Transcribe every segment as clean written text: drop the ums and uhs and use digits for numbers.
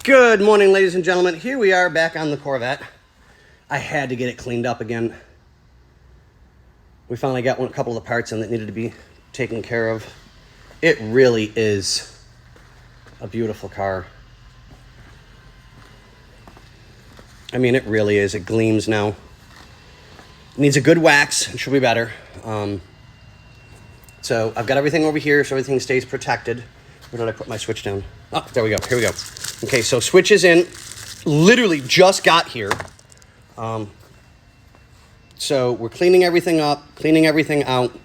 Good morning, ladies and gentlemen. Here we are back on the Corvette. I had to get it cleaned up again. We finally got a couple of the parts in that needed to be taken care of. It really is a beautiful car. I mean, it really is. It gleams now. It needs a good wax. It should be better. So I've got everything over here so everything stays protected. Where did I put my switch down? Oh, there we go. Here we go. Okay, so switch is in. Literally just got here. So we're cleaning everything up, cleaning everything out.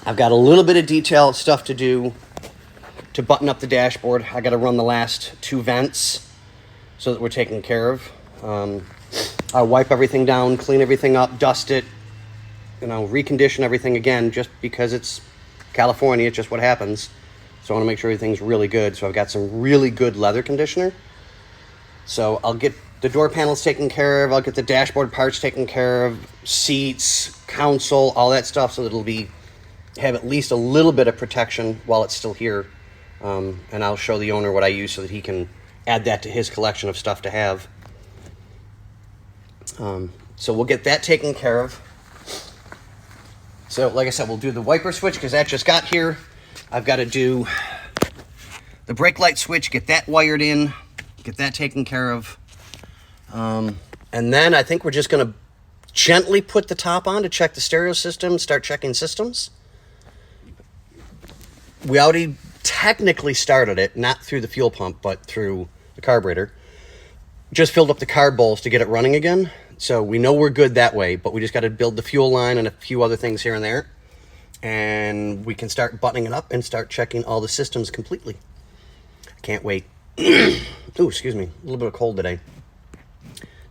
I've got a little bit of detail stuff to do to button up the dashboard. I got to run the last two vents so that we're taken care of. I'll wipe everything down, clean everything up, dust it, recondition everything again, just because it's California, it's just what happens. So I want to make sure everything's really good. So I've got some really good leather conditioner. So I'll get the door panels taken care of. I'll get the dashboard parts taken care of, seats, console, all that stuff, so that it'll have at least a little bit of protection while it's still here. And I'll show the owner what I use so that he can add that to his collection of stuff to have. So we'll get that taken care of. So like I said, we'll do the wiper switch because that just got here. I've got to do the brake light switch, get that wired in, get that taken care of. And then I think we're just going to gently put the top on to check the stereo system, start checking systems. We already technically started it, not through the fuel pump, but through the carburetor. Just filled up the carb bowls to get it running again. So we know we're good that way, but we just got to build the fuel line and a few other things here and there. And we can start buttoning it up and start checking all the systems completely. I can't wait. Ooh, excuse me. A little bit of cold today.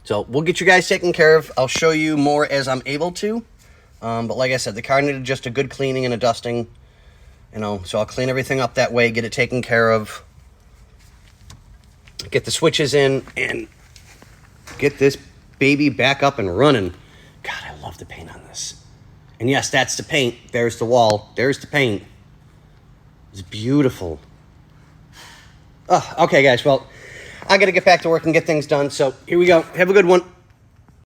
So we'll get you guys taken care of. I'll show you more as I'm able to. But like I said, the car needed just a good cleaning and a dusting. So I'll clean everything up that way, get it taken care of. Get the switches in and get this baby back up and running. God, I love the paint on this. And yes, that's the paint. There's the wall. There's the paint. It's beautiful. Oh, okay, guys. Well, I got to get back to work and get things done. So here we go. Have a good one.